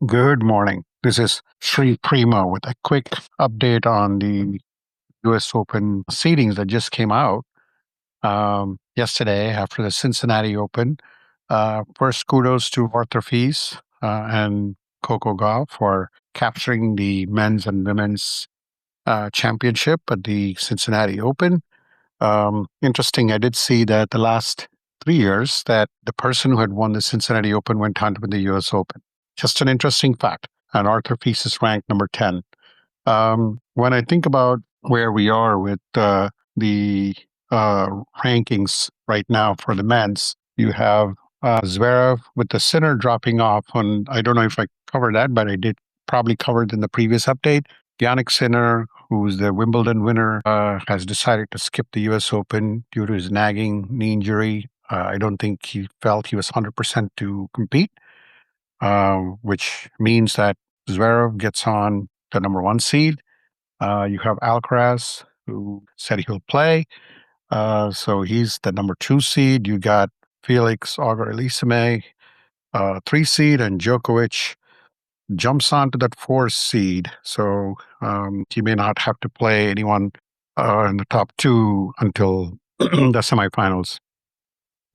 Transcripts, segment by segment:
Good morning. This is Sri Prima with a quick update on the US Open seedings that just came out yesterday after the Cincinnati Open. First, kudos to Arthur Fees and Coco for capturing the men's and women's championship at the Cincinnati Open. Interesting, I did see that the last 3 years that the person who had won the Cincinnati Open went on to win the US Open. Just an interesting fact. And Arthur Fils is ranked number 10. When I think about where we are with the rankings right now for the men's, you have Zverev with the Sinner dropping off. And I don't know if I covered that, but I did probably cover it in the previous update. Yannick Sinner, who's the Wimbledon winner, has decided to skip the US Open due to his nagging knee injury. I don't think he felt he was 100% to compete, which means that Zverev gets on the number one seed. You have Alcaraz, who said he'll play. So he's the number two seed. You got Felix Auger-Aliassime, 3 seed, and Djokovic jumps onto that 4 seed. So he may not have to play anyone in the top two until the semifinals.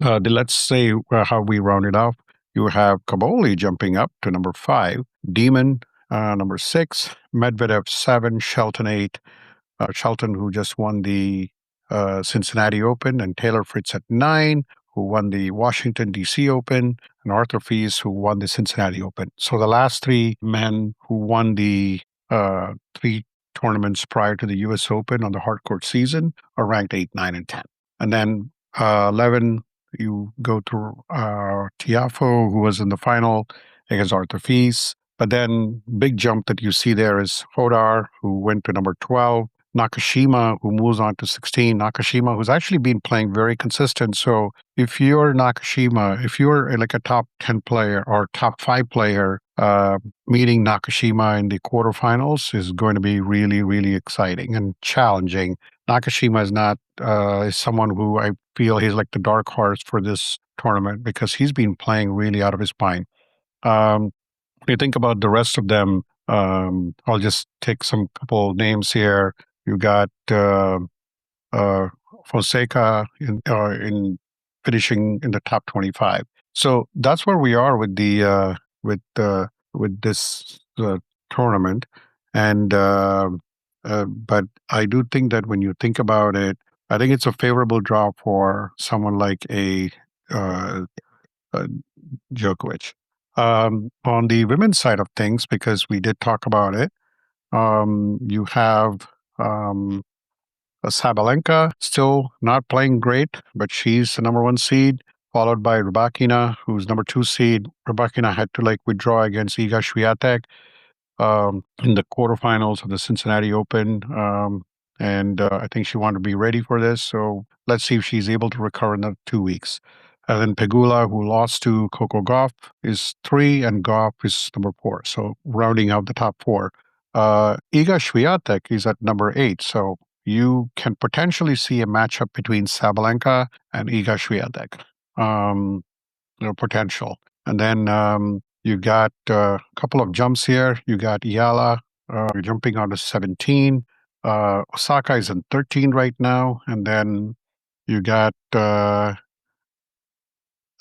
Let's say how we round it off. You have Kaboli jumping up to number 5, Demon number 6, Medvedev 7, Shelton 8, Shelton, who just won the Cincinnati Open, and Taylor Fritz at 9, who won the Washington, D.C. Open, and Arthur Fils, who won the Cincinnati Open. So the last 3 men who won the 3 tournaments prior to the U.S. Open on the hardcourt season are ranked 8, 9, and 10. And then 11, you go to Tiafo, who was in the final against Arthur Fils. But then big jump that you see there is Hodar, who went to number 12, Nakashima, who moves on to 16. Nakashima, who's actually been playing very consistent. So if you're Nakashima, if you're like a top 10 player or top 5 player, meeting Nakashima in the quarterfinals is going to be really, really exciting and challenging. Nakashima is not is someone who I feel he's like the dark horse for this tournament because he's been playing really out of his mind. When you think about the rest of them, I'll just take some couple names here. You got uh, Fonseca in finishing in the top 25. So that's where we are with the with this tournament. And but I do think that when you think about it, I think it's a favorable draw for someone like uh, a Djokovic. On the women's side of things, because we did talk about it, you have Sabalenka still not playing great, but she's the number one seed, followed by Rybakina, who's number 2 seed. Rybakina had to like withdraw against Iga Swiatek in the quarterfinals of the Cincinnati Open. And I think she wanted to be ready for this. So let's see if she's able to recover in the 2 weeks. And then Pegula, who lost to Coco Gauff, is 3, and Gauff is number 4. So rounding out the top 4. Iga Swiatek is at number 8. So you can potentially see a matchup between Sabalenka and Iga Swiatek. Potential. And then you got a couple of jumps here. You got Yala jumping on to 17. Osaka is in 13 right now. And then you got Eva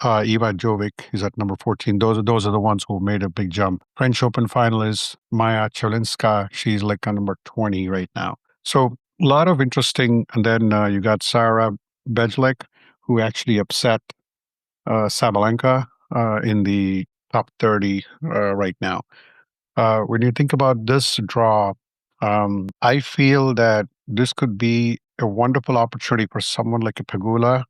Jovic is at number 14. Those are the ones who made a big jump. French Open finalist Maya Cholinska, she's like on number 20 right now. So a lot of interesting. And then you got Sarah Bejlek, who actually upset Sabalenka in the top 30 right now. When you think about this draw, I feel that this could be a wonderful opportunity for someone like a Pegula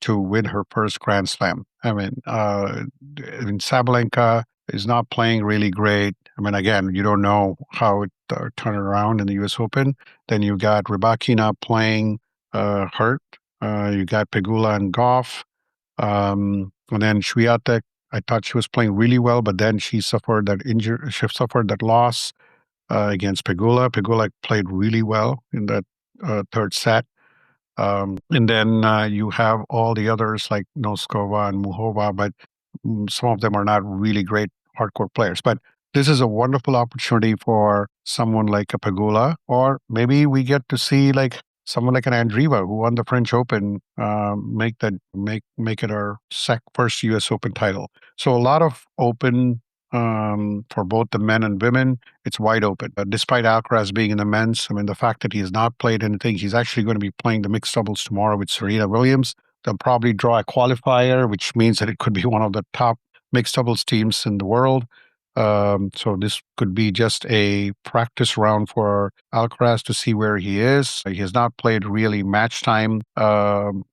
to win her first Grand Slam. Sabalenka is not playing really great. I mean, again, you don't know how it turned around in the U.S. Open. Then you got Rybakina playing hurt. You got Pegula and Goff. And then Swiatek, I thought she was playing really well, but then she suffered that injury. She suffered that loss against Pegula. Pegula played really well in that third set. And then you have all the others like Noskova and Muhova, but some of them are not really great hardcore players. But this is a wonderful opportunity for someone like a Pagula, or maybe we get to see like someone like an Andreeva who won the French Open, make it our first U.S. Open title. So a lot of open for both the men and women. It's wide open. Despite Alcaraz being in the men's, I mean, the fact that he has not played anything, he's actually going to be playing the mixed doubles tomorrow with Serena Williams. They'll probably draw a qualifier, which means that it could be one of the top mixed doubles teams in the world. So this could be just a practice round for Alcaraz to see where he is. He has not played really match time on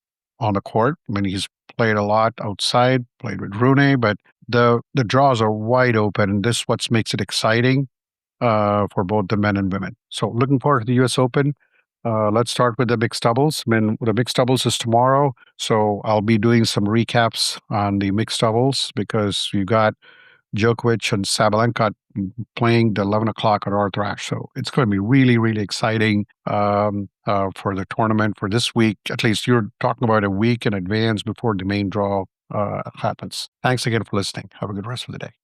the court. I mean, he's played a lot outside, played with Rune, but the draws are wide open, and this what makes it exciting for both the men and women. So looking forward to the U.S. Open. Let's start with the mixed doubles. I mean, the mixed doubles is tomorrow, so I'll be doing some recaps on the mixed doubles because you got Djokovic and Sabalenka playing the 11 o'clock at Arthur Ashe. So it's going to be really, really exciting for the tournament for this week. At least you're talking about a week in advance before the main draw happens. Thanks again for listening. Have a good rest of the day.